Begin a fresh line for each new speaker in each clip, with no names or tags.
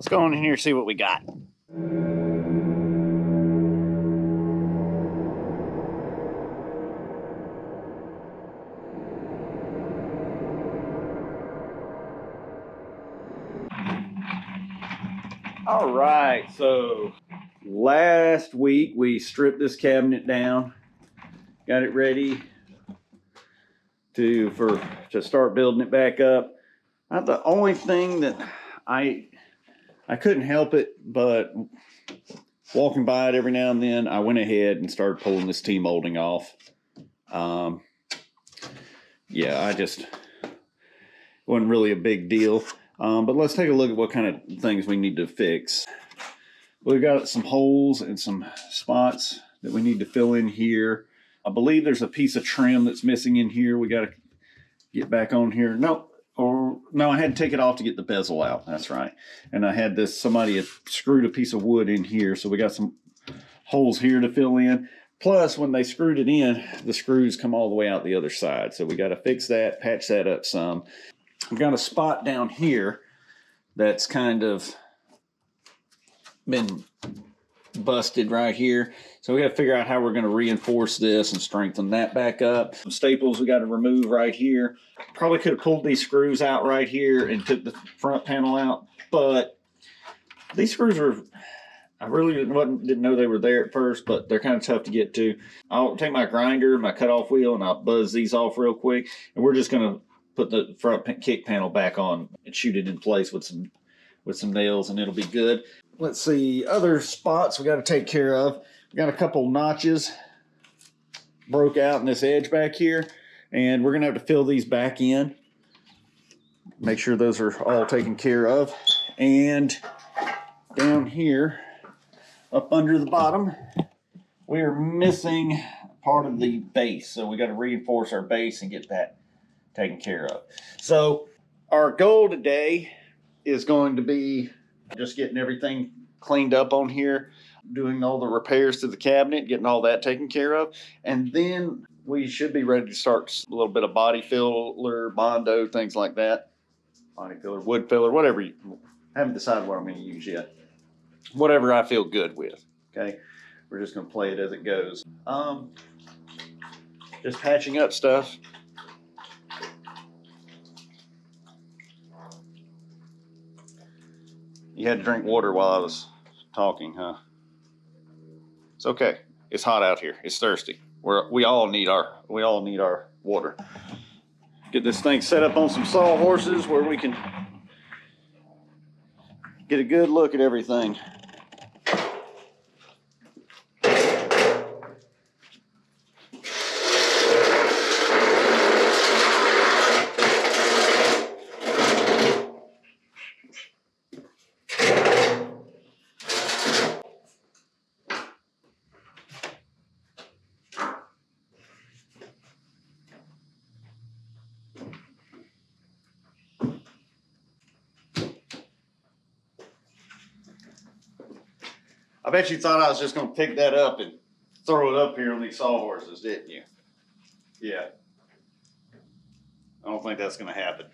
Let's go on in here and see what we got. All right, so last week we stripped this cabinet down, got it ready to start building it back up. The only thing that I couldn't help it, but walking by it every now and then, I went ahead and started pulling this T-molding off. Yeah, I just wasn't really a big deal. But let's take a look at what kind of things we need to fix. We've got some holes and some spots that we need to fill in here. I believe there's a piece of trim that's missing in here. We got to get back on here. No, I had to take it off to get the bezel out. That's right. And I had somebody had screwed a piece of wood in here. So we got some holes here to fill in. Plus, when they screwed it in, the screws come all the way out the other side. So we got to fix that, patch that up some. We've got a spot down here that's kind of been busted right here. So we got to figure out how we're going to reinforce this and strengthen that back up. Some staples we got to remove right here. Probably could have pulled these screws out right here and took the front panel out, but these screws are, I really didn't know they were there at first, but they're kind of tough to get to. I'll take my grinder, my cutoff wheel, and I'll buzz these off real quick, and we're just going to put the front kick panel back on and shoot it in place with some nails, and it'll be good. Let's see, other spots we got to take care of. We got a couple notches broke out in this edge back here, and we're gonna have to fill these back in. Make sure those are all taken care of. And down here, up under the bottom, we are missing part of the base, so we got to reinforce our base and get that taken care of. So our goal today is going to be just getting everything cleaned up on here, doing all the repairs to the cabinet, getting all that taken care of, and then we should be ready to start a little bit of body filler, Bondo, things like that. Body filler, wood filler, whatever. I haven't decided what I'm going to use yet. Whatever I feel good with. Okay, we're just going to play it as it goes. Just patching up stuff. You had to drink water while I was talking, huh? It's okay. It's hot out here. It's thirsty. We all need our water. Get this thing set up on some sawhorses where we can get a good look at everything. I bet you thought I was just going to pick that up and throw it up here on these sawhorses, didn't you? Yeah. I don't think that's going to happen.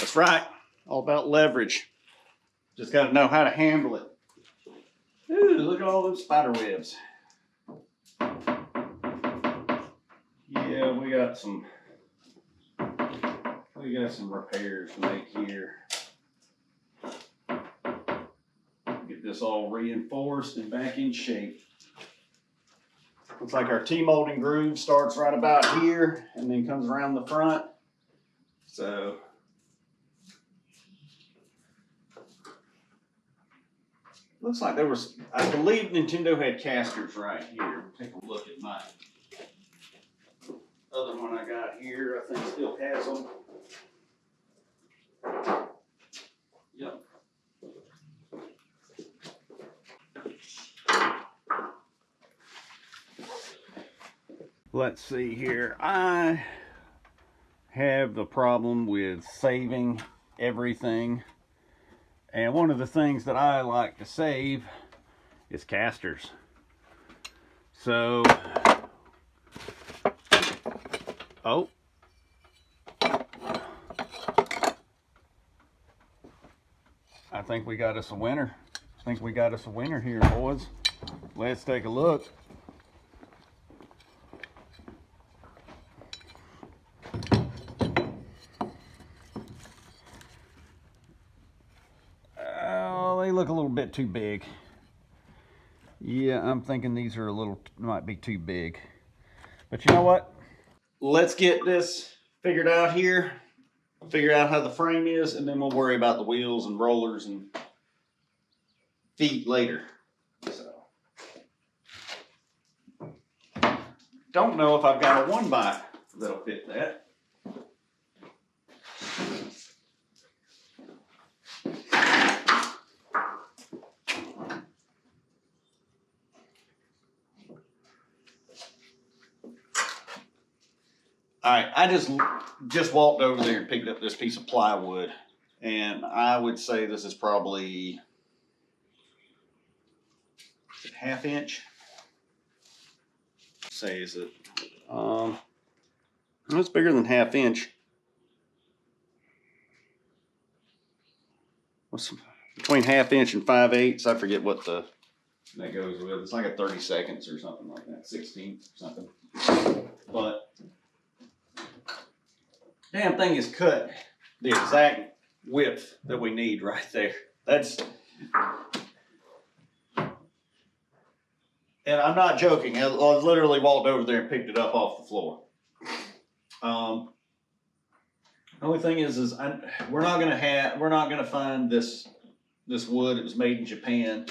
That's right. All about leverage. Just got to know how to handle it. Ooh, look at all those spider webs. Yeah, we got some repairs to make here. Get this all reinforced and back in shape. Looks like our T-molding groove starts right about here and then comes around the front. So looks like there was, I believe Nintendo had casters right here. Take a look at my other one I got here. I think still has them. Yep. Let's see here. I have the problem with saving everything. And one of the things that I like to save is casters. So, oh. I think we got us a winner. I think we got us a winner here, boys. Let's take a look. Oh, they look a little bit too big. Yeah, I'm thinking these are a little, might be too big. But you know what? Let's get this figured out here. Figure out how the frame is, and then we'll worry about the wheels and rollers and feet later. So, don't know if I've got a 1x that'll fit that. All right, I just walked over there and picked up this piece of plywood, and I would say this is probably 1/2 inch. Say is it? It's bigger than 1/2 inch. What's between 1/2 inch and 5/8? I forget what that goes with. It's like a 32nds or something like that, 16th or something. But damn thing is cut the exact width that we need right there. That's, and I'm not joking. I literally walked over there and picked it up off the floor. The only thing is we're not gonna find this wood. It was made in Japan.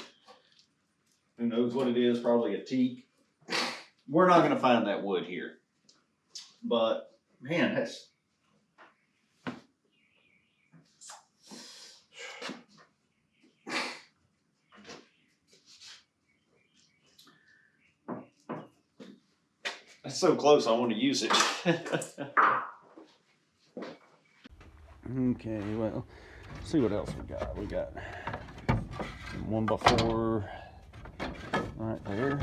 Who knows what it is? Probably a teak. We're not gonna find that wood here. But man, that's so close, I want to use it. Okay, well, let's see what else we got. We got 1x4 right there.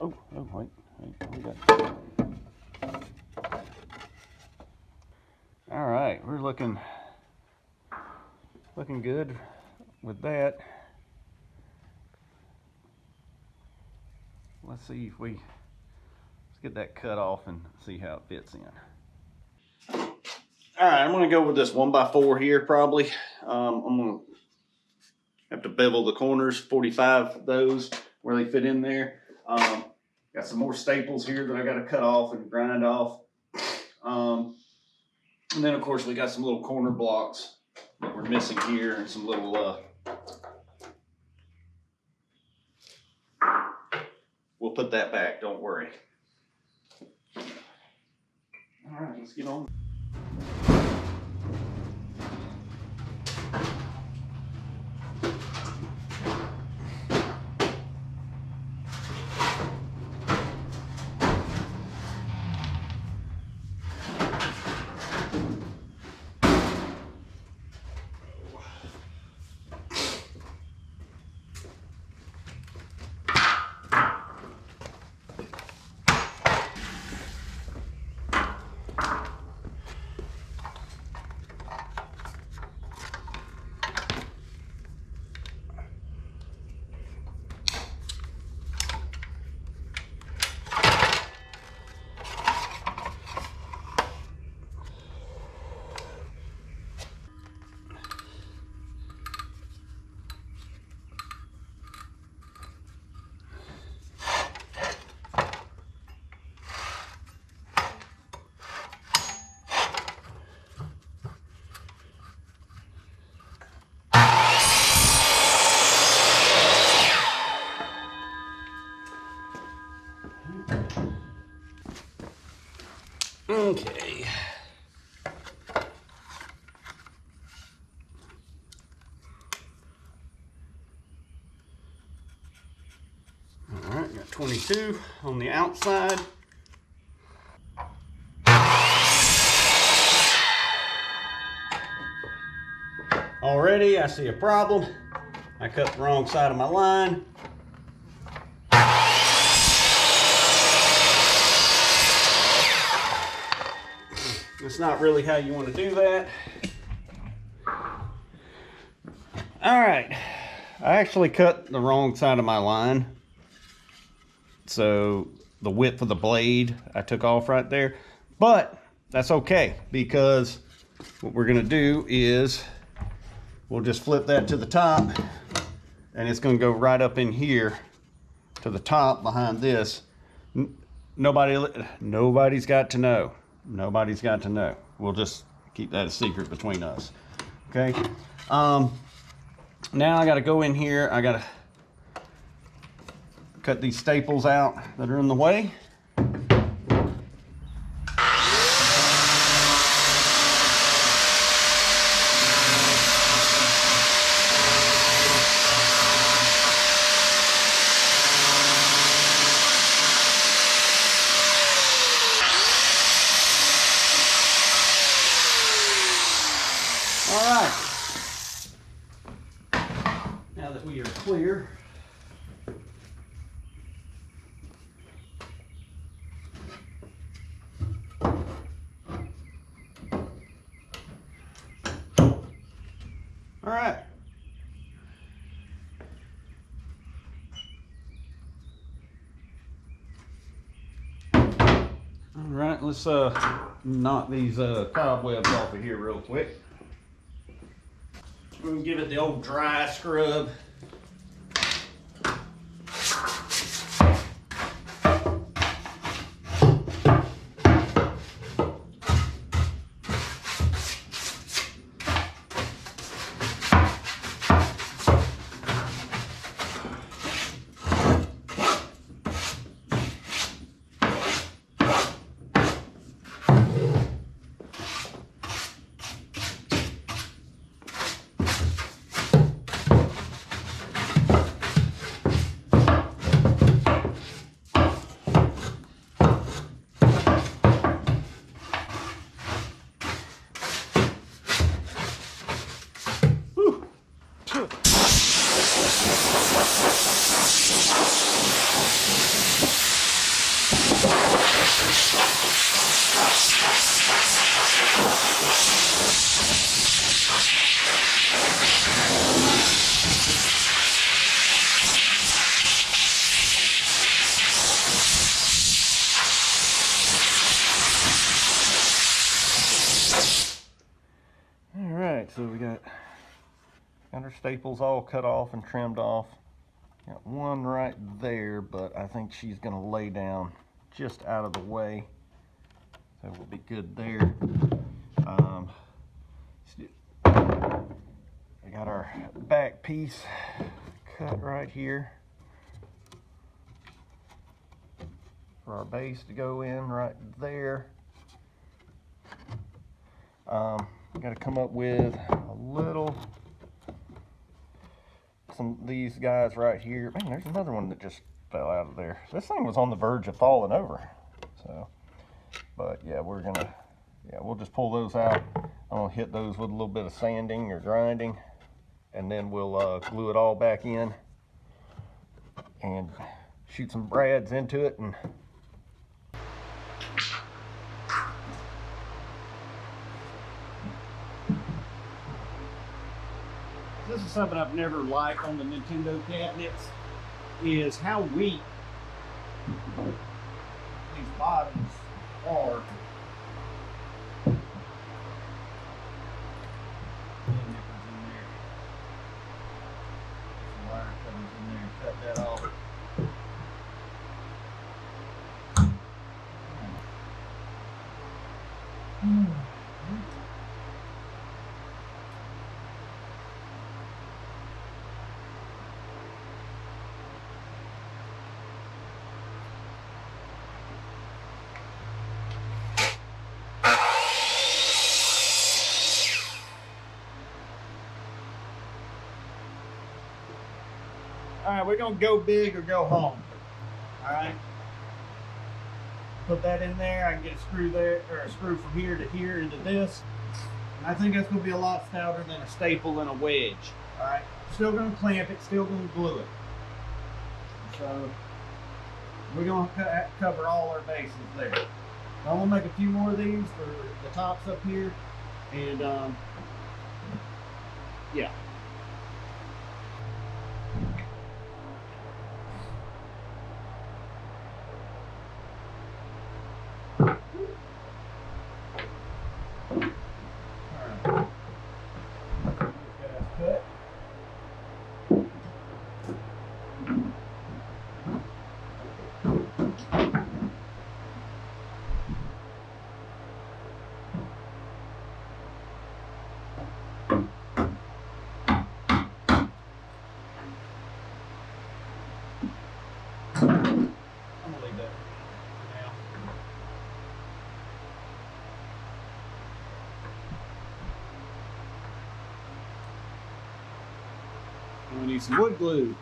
Oh, wait, we got. All right, we're looking good with that. Let's see if let's get that cut off and see how it fits in. All right, I'm gonna go with this 1x4 here probably. I'm gonna have to bevel the corners, 45 those where they fit in there. Got some more staples here that I gotta cut off and grind off. And then of course we got some little corner blocks that we're missing here and some little, we'll put that back, don't worry. All right, let's get on.
Okay. All right, got 22 on the outside. Already, I see a problem. I cut the wrong side of my line. That's not really how you want to do that. All right, I actually cut the wrong side of my line. So the width of the blade I took off right there, but that's okay, because what we're gonna do is we'll just flip that to the top, and it's gonna go right up in here to the top behind this. Nobody's got to know. Nobody's got to know. We'll just keep that a secret between us. Okay. Now I got to go in here. I got to cut these staples out that are in the way. All right. Now that we are clear, all right. All right, let's knock these cobwebs off of here real quick. We're gonna give it the old dry scrub. So we got our staples all cut off and trimmed off. Got one right there, but I think she's gonna lay down just out of the way, so we'll be good there. I got our back piece cut right here for our base to go in right there. Got to come up with a little, these guys right here. Man, there's another one that just fell out of there. This thing was on the verge of falling over. So, but yeah, we'll just pull those out. I'm gonna hit those with a little bit of sanding or grinding, and then we'll glue it all back in and shoot some brads into it. And this is something I've never liked on the Nintendo cabinets, is how weak these bottoms are. Some wire comes in there and cut that off.
right, we're gonna go big or go home. All right. Put that in there. I can get a screw there, or a screw from here to here into this. And I think that's gonna be a lot stouter than a staple and a wedge. All right. Still gonna clamp it. Still gonna glue it. So we're gonna cover all our bases there. So I'm gonna make a few more of these for the tops up here, and yeah. We need some wood glue.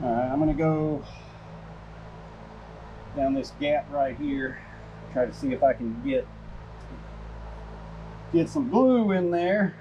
Alright, I'm going to go down this gap right here, try to see if I can get some glue in there.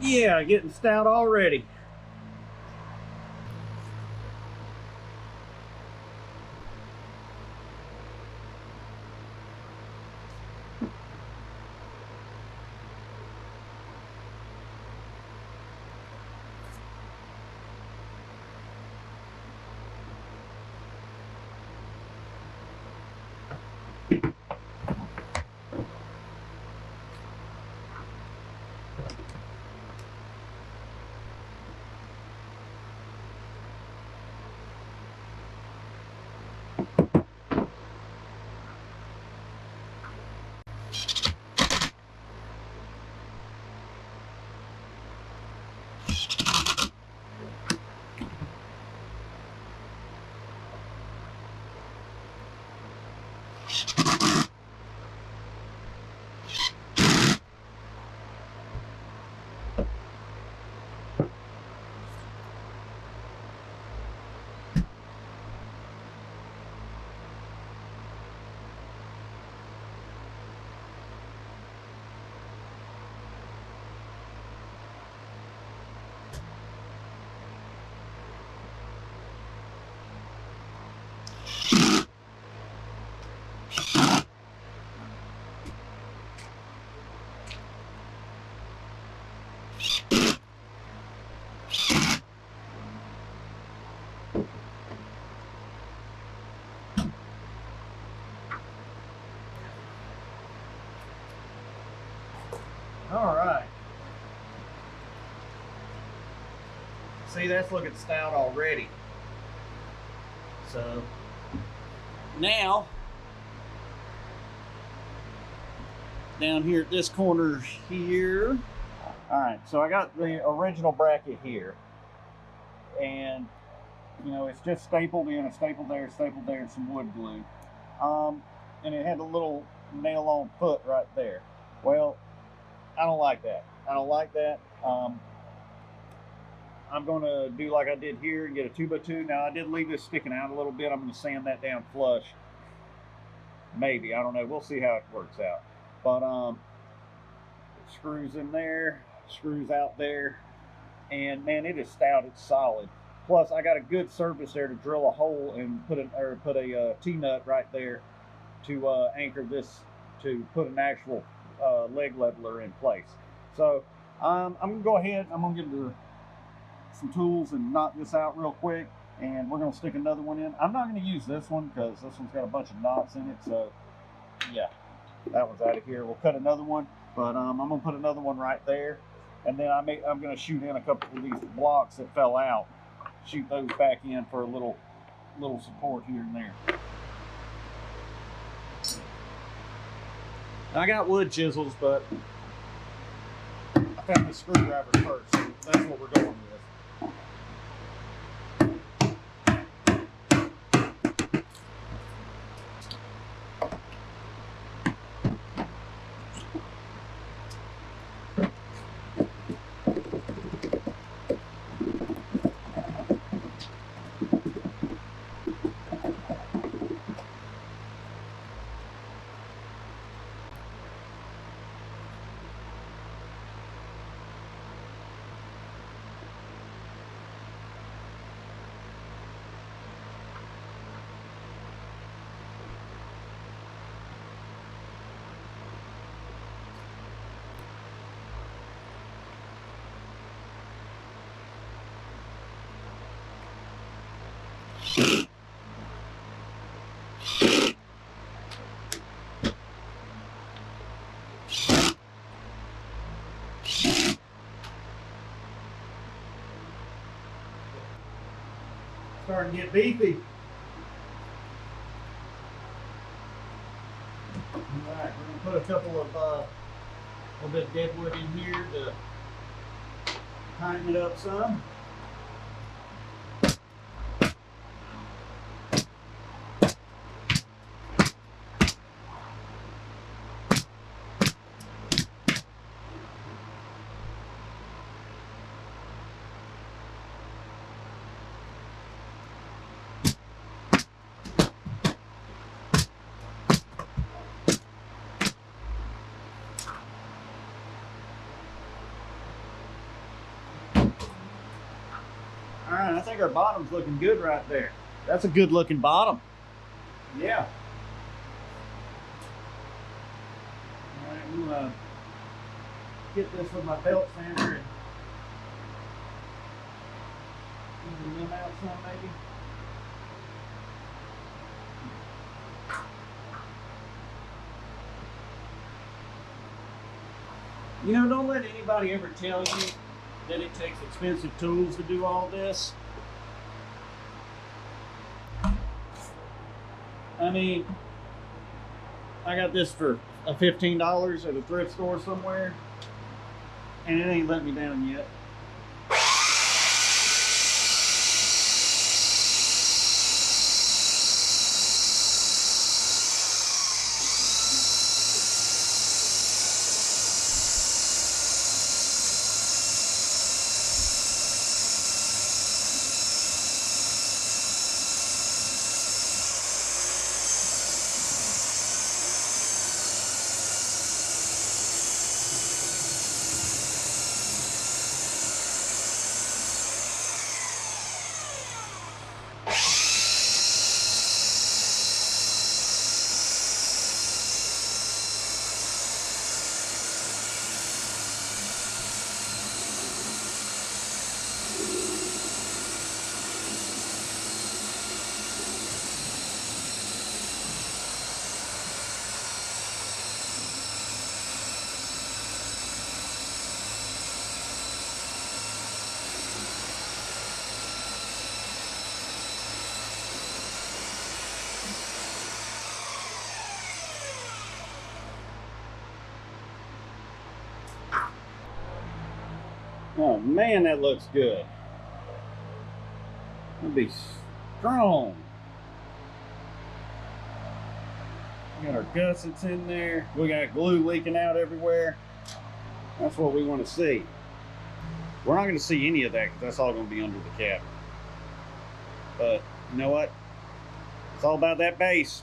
Yeah, getting stout already. that's looking stout already. So now, down here at this corner here. All right, so I got the original bracket here. And, you know, it's just stapled in, a stapled there, and some wood glue. And it had a little nail-on foot right there. Well, I don't like that. I don't like that. I'm going to do like I did here and get a 2x2. Now, I did leave this sticking out a little bit. I'm going to sand that down flush. Maybe. I don't know. We'll see how it works out. But screws in there, screws out there. And, man, it is stout. It's solid. Plus, I got a good surface there to drill a hole and put a T-nut right there to anchor this, to put an actual leg leveler in place. So I'm going to go ahead. I'm going to get some tools and knock this out real quick, and we're going to stick another one in. I'm not going to use this one because this one's got a bunch of knots in it. So yeah, that one's out of here. We'll cut another one, but I'm going to put another one right there, and then I'm going to shoot in a couple of these blocks that fell out, shoot those back in for a little support here and there. I got wood chisels, but I found the screwdriver first, so that's what we're going with. Starting to get beefy. Alright, we're going to put a couple of little bit of dead wood in here to tighten it up some. Alright, I think our bottom's looking good right there. That's a good looking bottom. Yeah. Alright, we'll get this with my belt sander and even them out some maybe. You know, don't let anybody ever tell you that it takes expensive tools to do all this. I mean, I got this for $15 at a thrift store somewhere, and it ain't let me down yet.
Oh man, that looks good. That'll be strong. We got our gussets in there. We got glue leaking out everywhere. That's what we want to see. We're not going to see any of that because that's all going to be under the cabin. But you know what? It's all about that base.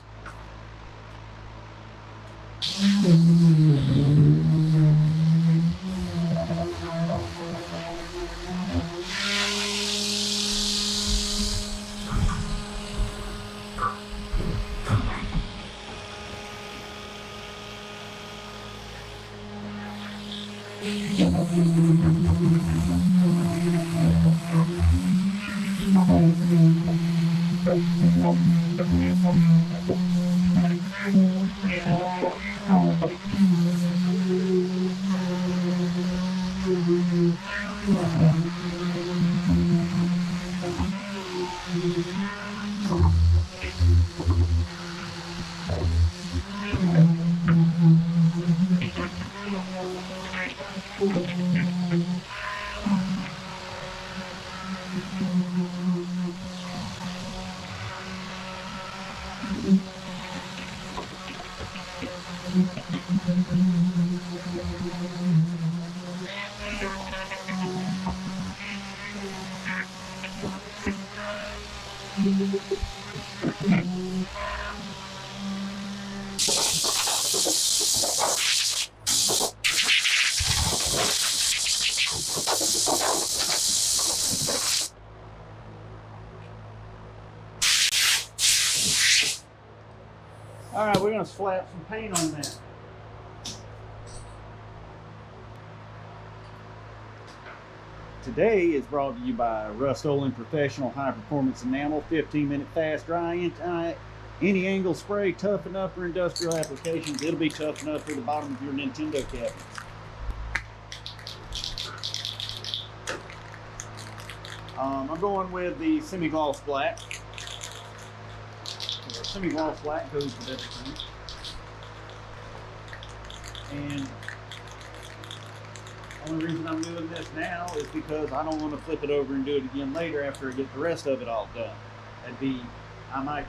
All right, we're going to slap some paint on that. Today is brought to you by Rust-Oleum Professional High Performance Enamel 15-minute fast dry any angle spray, tough enough for industrial applications. It'll be tough enough for the bottom of your Nintendo cabinet. I'm going with the semi-gloss black. The semi-gloss black goes with everything. And the only reason I'm doing this now is because I don't want to flip it over and do it again later after I get the rest of it all done. I might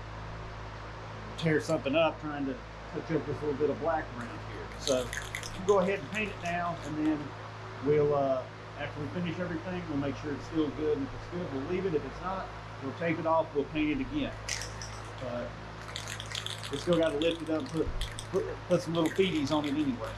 tear something up trying to touch up this little bit of black around here. So we'll go ahead and paint it now, and then we'll, after we finish everything, we'll make sure it's still good. And if it's good, we'll leave it. If it's not, we'll take it off, we'll paint it again. But we still got to lift it up and put some little feeties on it anyway.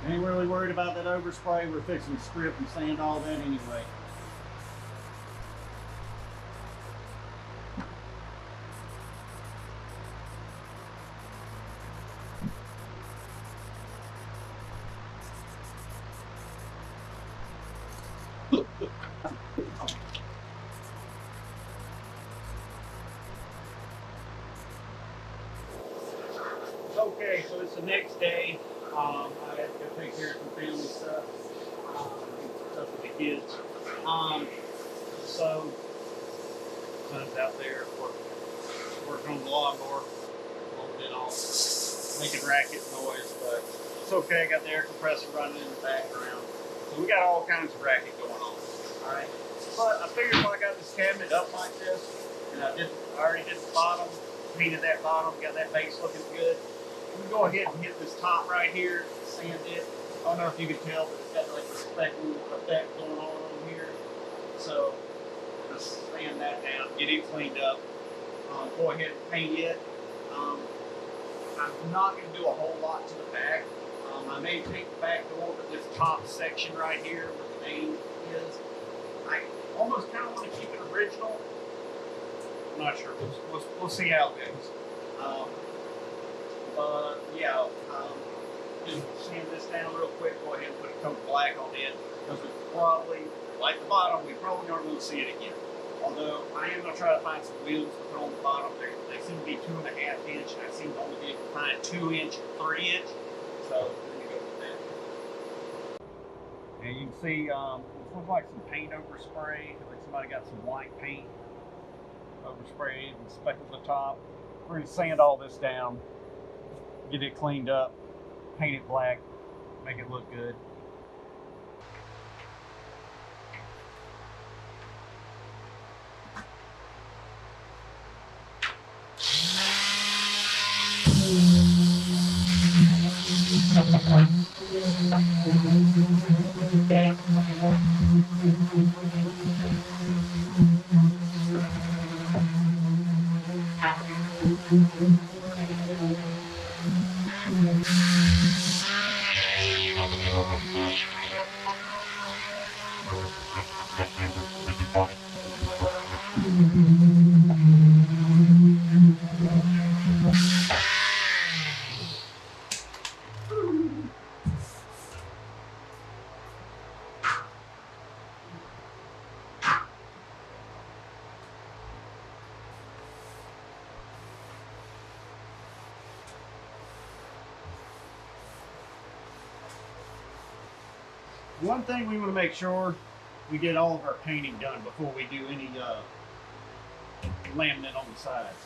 Ain't really worried about that overspray. We're fixing to strip and sand all that anyway. Okay, so it's the next day. I had to go take care of some family stuff, stuff with the kids. So, son's out there working on the lawnmower, a little bit off, making racket noise, but it's okay. I got the air compressor running in the background. So we got all kinds of racket going on, all right? But I figured when I got this cabinet up like this, and I already did the bottom, painted that bottom, got that base looking good. We go ahead and hit this top right here, sand it. I don't know if you can tell, but it's got like a speckle effect going on here. So just sand that down, get it cleaned up. Go ahead and paint it. I'm not going to do a whole lot to the back. I may take the back door, but this top section right here where the name is, I almost kind of want to keep it original. I'm not sure. We'll see how it goes. But yeah, just sand this down real quick. Go ahead and put a coat of black on it because we probably, like the bottom, we probably aren't going to see it again. Although I am going to try to find some wheels to put on the bottom. They seem to be 2.5 inch, and I seem to only be able to find 2 inch and 3 inch. So we're And you can see it looks like some paint overspray. Like somebody got some white paint oversprayed and speckled the top. We're going to sand all this down, get it cleaned up, paint it black, make it look good. One thing we want to make sure we get all of our painting done before we do any laminate on the sides.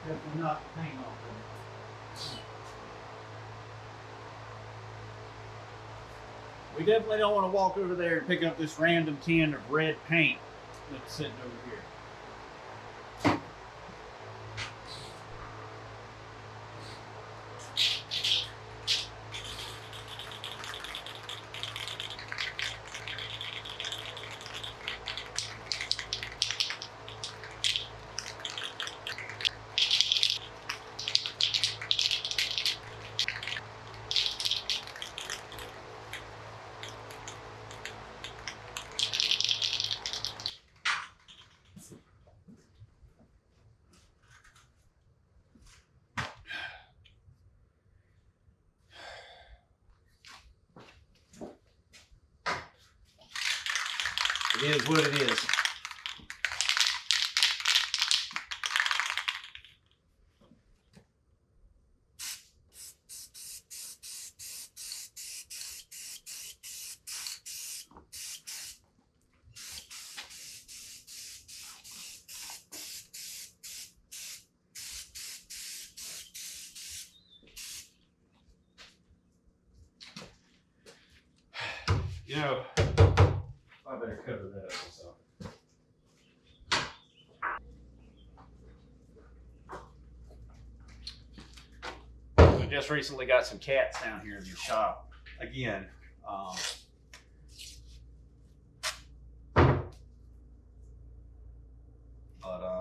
Definitely not paint off of it. We definitely don't want to walk over there and pick up this random tin of red paint that's sitting over here. It is what it is. You know, I better cover that up. So. We just recently got some cats down here in the shop again.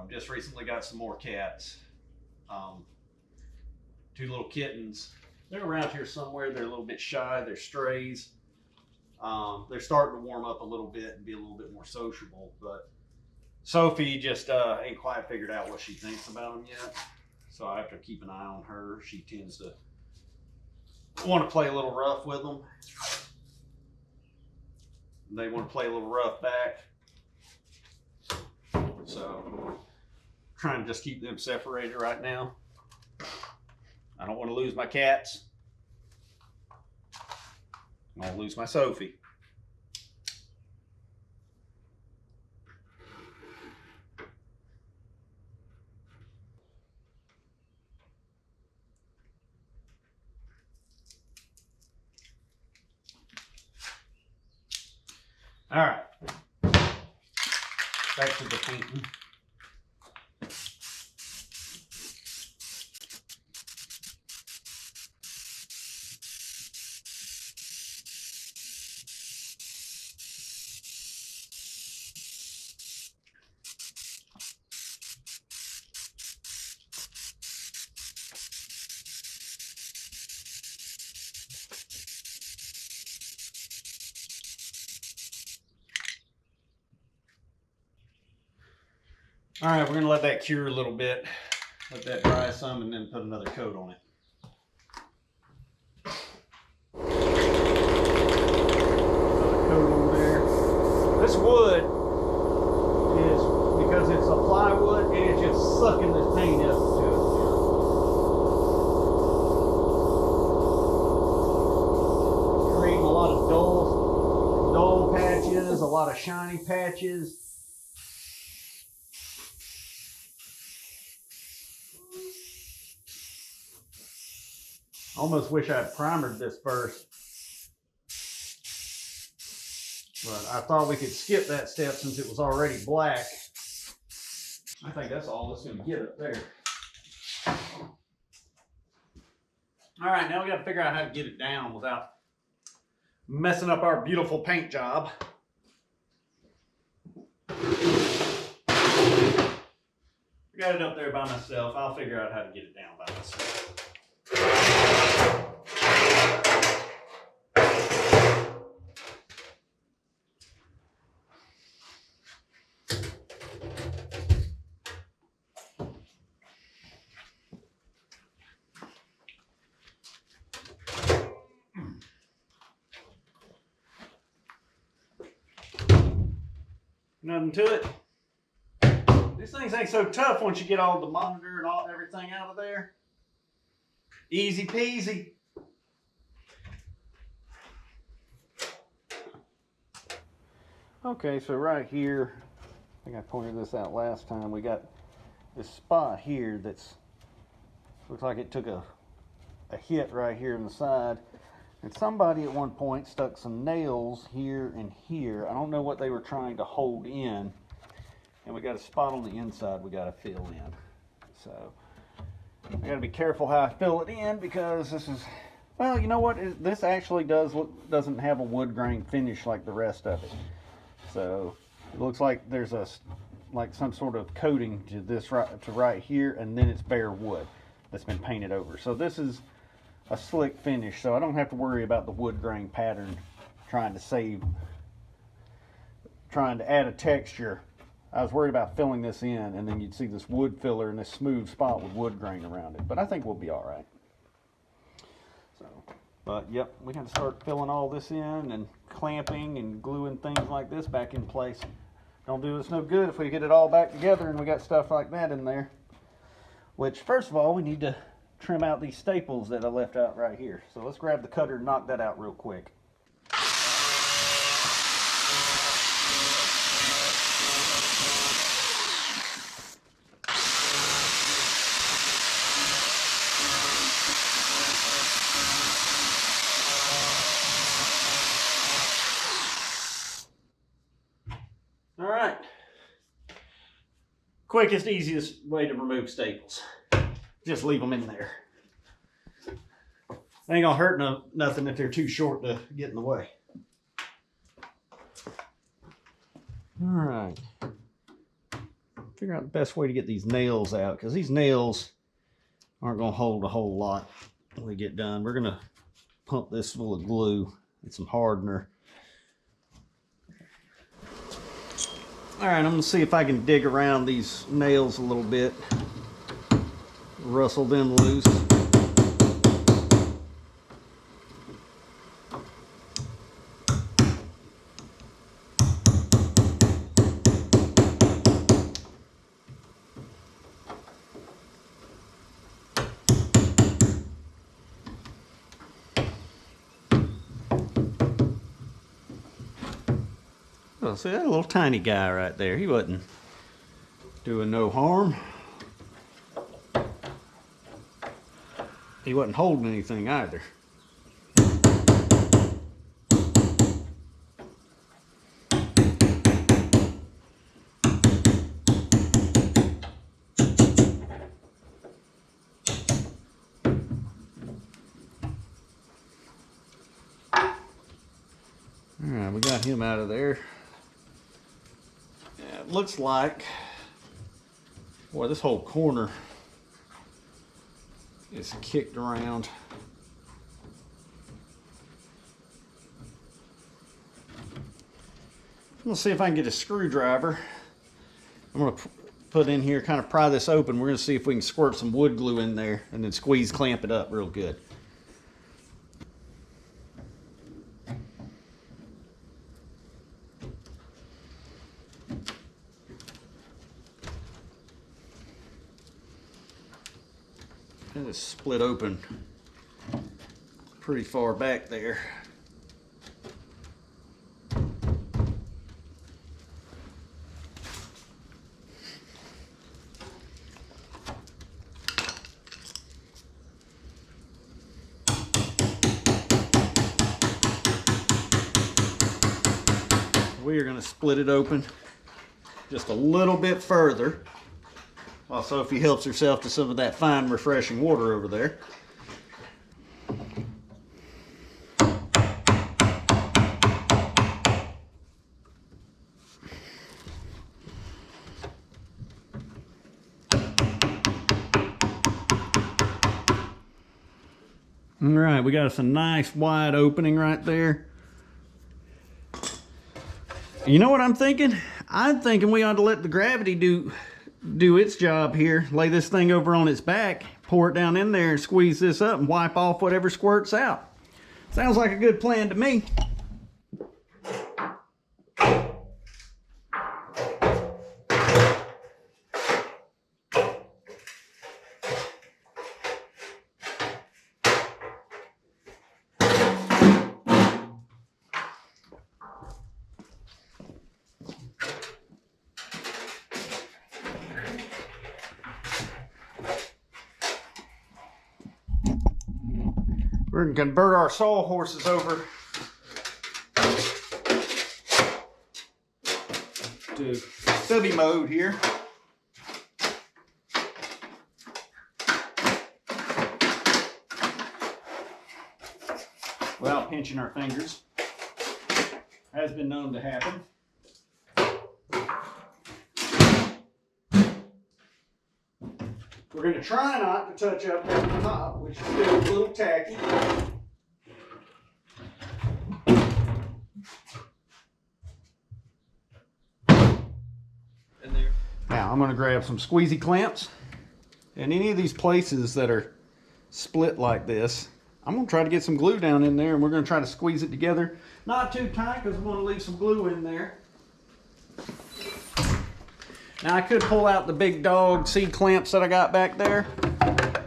Just recently got some more cats. Two little kittens. They're around here somewhere. They're a little bit shy. They're strays. They're starting to warm up a little bit and be a little bit more sociable, but Sophie just ain't quite figured out what she thinks about them yet. So I have to keep an eye on her. She tends to want to play a little rough with them. They want to play a little rough back. So trying to just keep them separated right now. I don't want to lose my cats. I don't lose my Sophie. All right. Back to the painting. All right, we're gonna let that cure a little bit, let that dry some, and then put another coat on it. Another coat over there. This wood is, because it's a plywood, it is just sucking this paint up to it. dull patches, a lot of shiny patches. Almost wish I had primered this first. But I thought we could skip that step since it was already black. I think that's all it's going to get up there. All right, now we got to figure out how to get it down without messing up our beautiful paint job. I got it up there by myself. I'll figure out how to get it down by myself. Nothing to it. These things ain't so tough once you get all the monitor and everything out of there. Easy peasy. Okay, so right here, I think I pointed this out last time, we got this spot here that's, looks like it took a hit right here in the side. And somebody at one point stuck some nails here and here. I don't know what they were trying to hold in. And we got a spot on the inside we got to fill in. So I got to be careful how I fill it in because this is, well, you know what? This actually doesn't have a wood grain finish like the rest of it. So it looks like there's like some sort of coating to this right here, and then it's bare wood that's been painted over. So this is a slick finish, so I don't have to worry about the wood grain pattern trying to add a texture. I was worried about filling this in, and then you'd see this wood filler and this smooth spot with wood grain around it. But I think we'll be all right. So, but yep, we got to start filling all this in and clamping and gluing things like this back in place. Don't do us no good if we get it all back together and we got stuff like that in there. Which, first of all, we need to trim out these staples that I left out right here. So let's grab the cutter and knock that out real quick. All right. Quickest, easiest way to remove staples. Just leave them in there. Ain't gonna hurt nothing if they're too short to get in the way. All right. Figure out the best way to get these nails out, because these nails aren't gonna hold a whole lot when we get done. We're gonna pump this full of glue and some hardener. All right, I'm gonna see if I can dig around these nails a little bit. Rustle them loose. Oh, see that little tiny guy right there? He wasn't doing no harm. He wasn't holding anything either. All right, we got him out of there. Yeah, it looks like, boy, this whole corner is kicked around. I'm gonna see if I can get a screwdriver. I'm gonna put in here, kind of pry this open. We're gonna see if we can squirt some wood glue in there and then squeeze, clamp it up real good. And it's split open pretty far back there. we are going to split it open just a little bit further while Sophie helps herself to some of that fine, refreshing water over there. All right, we got us a nice wide opening right there. You know what I'm thinking? I'm thinking we ought to let the gravity do its job here. Lay this thing over on its back, pour it down in there and squeeze this up and wipe off whatever squirts out. Sounds like a good plan to me. We're going to convert our sawhorses over to stubby mode here. Without pinching our fingers. Has been known to happen. We're going to try not to touch up at the top, which is still a little tacky. Now I'm going to grab some squeezy clamps. And any of these places that are split like this, I'm going to try to get some glue down in there, and we're going to try to squeeze it together. Not too tight because we want to leave some glue in there. Now I could pull out the big dog C clamps that I got back there,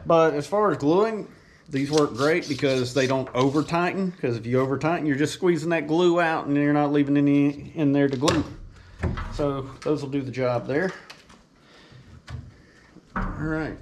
but as far as gluing, these work great because they don't over tighten, because if you over tighten, you're just squeezing that glue out and you're not leaving any in there to glue. So those will do the job there. All right.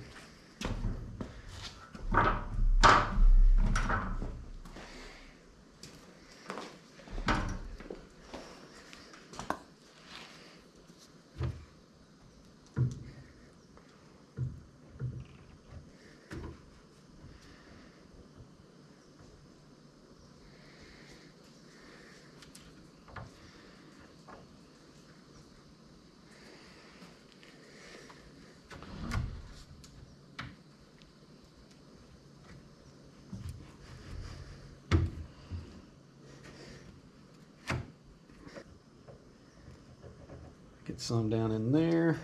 Get some down in there.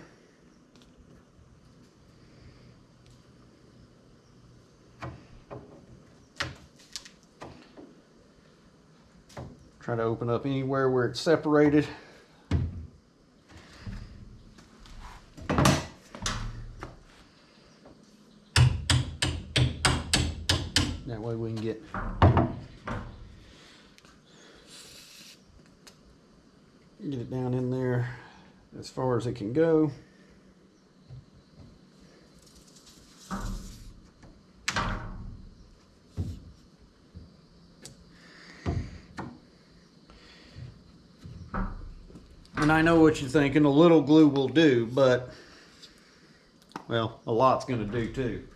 Try to open up anywhere where it's separated. That way we can get it down in there as far as it can go. And I know what you're thinking, a little glue will do, but, well, a lot's going to do too.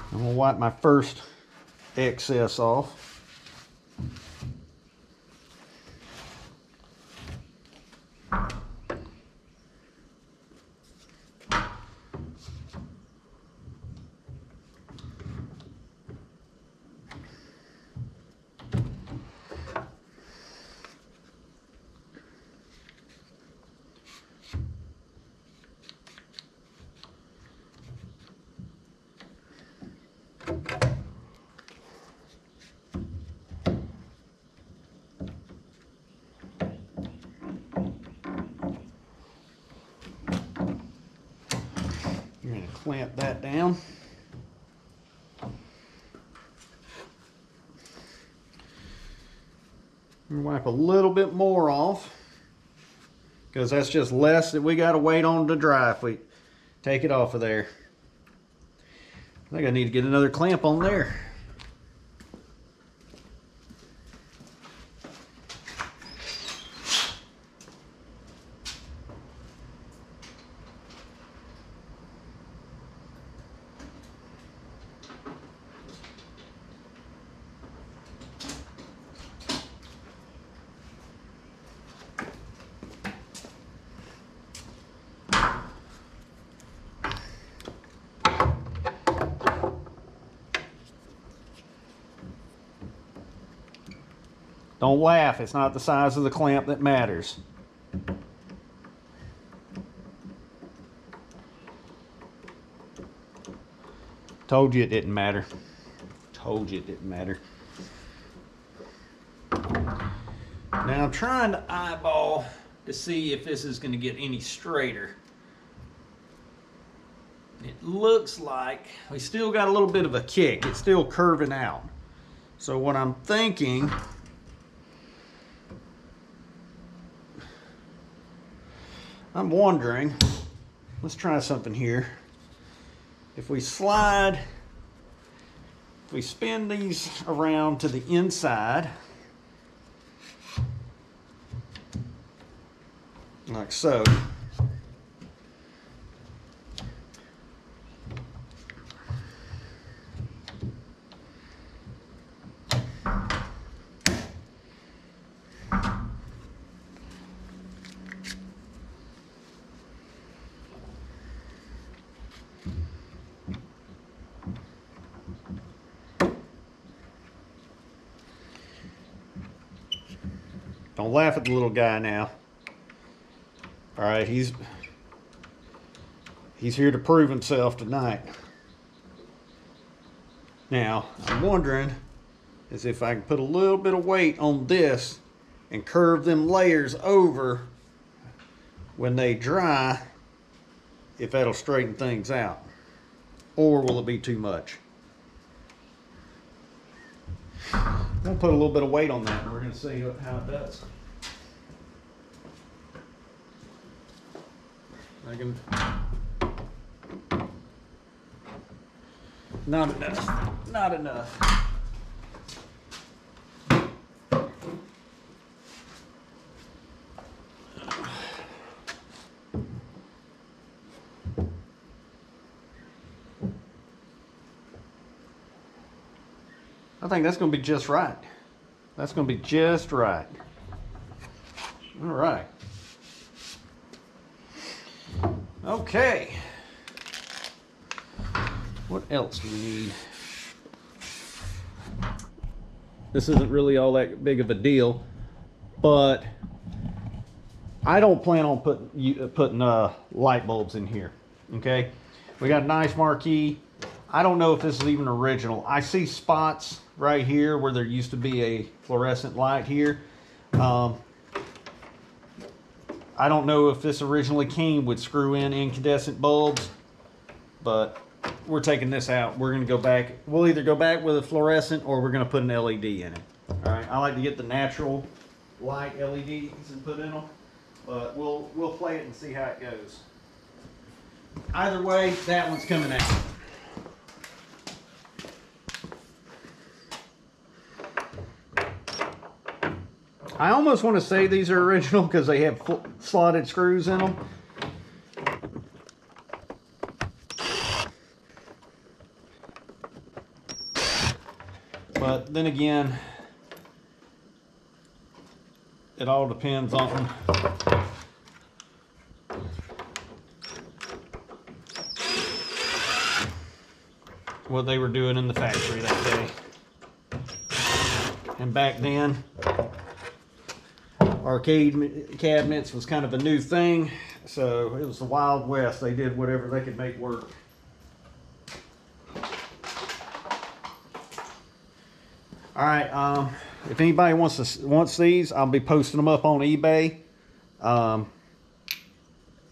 I'm going to wipe my first excess off. You're going to clamp that down. Wipe a little bit more off. because that's just less that we got to wait on to dry if we take it off of there. I think I need to get another clamp on there. Don't laugh, it's not the size of the clamp that matters. Told you it didn't matter. Told you it didn't matter. Now I'm trying to eyeball to see if this is going to get any straighter. It looks like we still got a little bit of a kick. It's still curving out. So what I'm thinking, I'm wondering, let's try something here. If we slide, if we spin these around to the inside, like so. Don't laugh at the little guy now. All right, he's here to prove himself tonight. Now, I'm wondering is if I can put a little bit of weight on this and curve them layers over when they dry, if that'll straighten things out. Or will it be too much? I'm gonna put a little bit of weight on that and we're gonna see how it does. Not enough. Not enough. I think that's going to be just right. That's going to be just right. All right. Okay. What else do we need? This isn't really all that big of a deal, but I don't plan on putting light bulbs in here. Okay, we got a nice marquee. I don't know if this is even original. I see spots right here where there used to be a fluorescent light here. I don't know if this originally came with screw-in incandescent bulbs, but we're taking this out. We're going to go back. We'll either go back with a fluorescent or we're going to put an LED in it. All right. I like to get the natural light LEDs and put in them, but we'll play it and see how it goes. Either way, that one's coming out. I almost want to say these are original because they have slotted screws in them. But then again, it all depends on what they were doing in the factory that day. And back then, arcade cabinets was kind of a new thing, so it was the Wild West. They did whatever they could make work. All right, if anybody wants these, I'll be posting them up on eBay.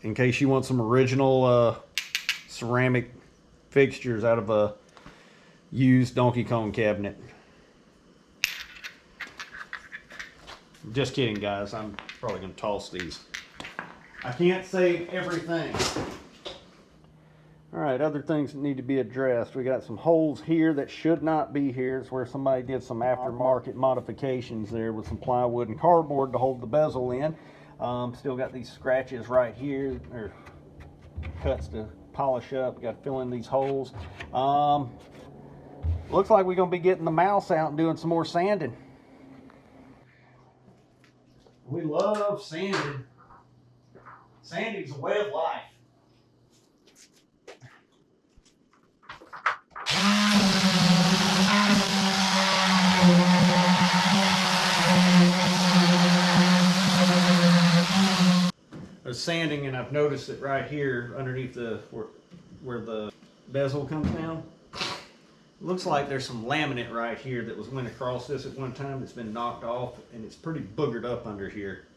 In case you want some original ceramic fixtures out of a used Donkey Kong cabinet. Just kidding, guys. I'm probably going to toss these.
I can't save everything. All right, other things that need to be addressed. We got some holes here that should not be here. It's where somebody did some aftermarket modifications there with some plywood and cardboard to hold the bezel in. Still got these scratches right here, or cuts to polish up. Got to fill in these holes. Looks like we're going to be getting the mouse out and doing some more sanding. We love sanding. Sanding's a way of life. I was sanding and I've noticed it right here underneath the where the bezel comes down. It looks like there's some laminate right here that went across this at one time that's been knocked off, and it's pretty boogered up under here.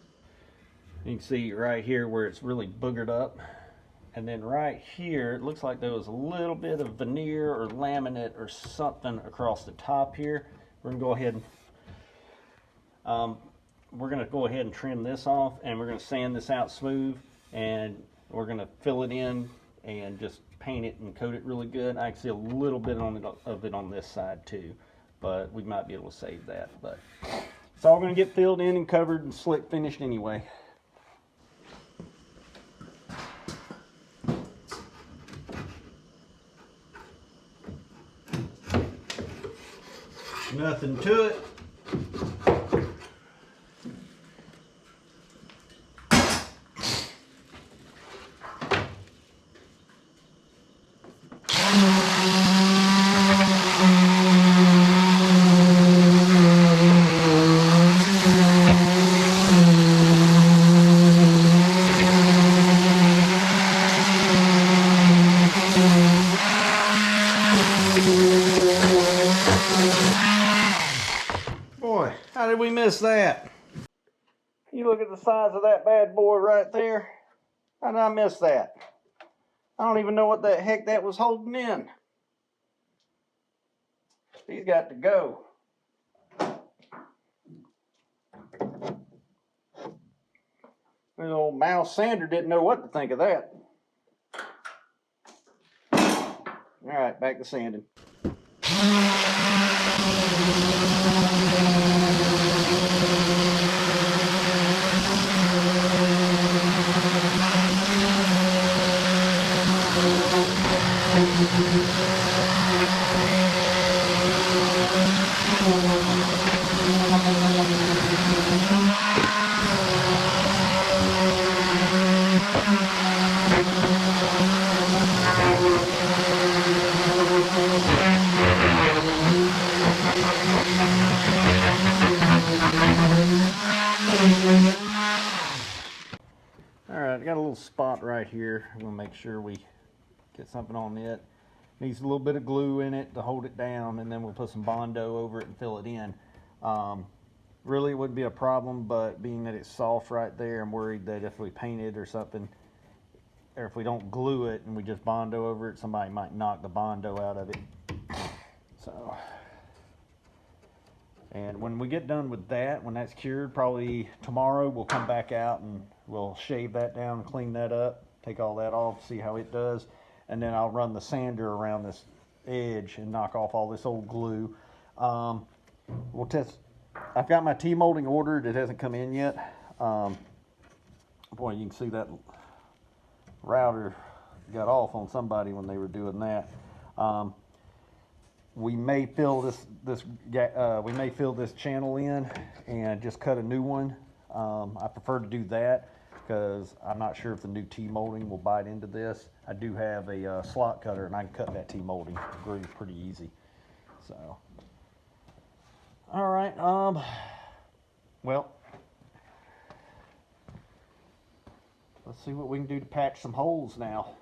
You can see right here where it's really boogered up. And then right here, it looks like there was a little bit of veneer or laminate or something across the top here. We're gonna go ahead and trim this off, and we're gonna sand this out smooth, and we're gonna fill it in and just paint it and coat it really good. I can see a little bit of it on this side too, but we might be able to save that. But it's all gonna get filled in and covered and slick finished anyway. Nothing to it. Boy, how did we miss that? You look at the size of that bad boy right there. How did I miss that? I don't even know what the heck that was holding in. He's got to go. This old mouse sander didn't know what to think of that. All right, back to sanding. Alright, I got a little spot right here. I'm going to make sure we get something on it. Needs a little bit of glue in it to hold it down, and then we'll put some Bondo over it and fill it in. Really, it wouldn't be a problem, but being that it's soft right there, I'm worried that if we paint it or something, or if we don't glue it and we just Bondo over it, somebody might knock the Bondo out of it. So, and when we get done with that, when that's cured, probably tomorrow, we'll come back out and we'll shave that down, clean that up, take all that off, see how it does, and then I'll run the sander around this edge and knock off all this old glue. We'll test. I've got my T-molding ordered. It hasn't come in yet. Boy, you can see that router got off on somebody when they were doing that. We may fill this channel in and just cut a new one. I prefer to do that because I'm not sure if the new T-molding will bite into this. I do have a slot cutter, and I can cut that T-molding groove pretty easy. So, all right. Well, let's see what we can do to patch some holes now.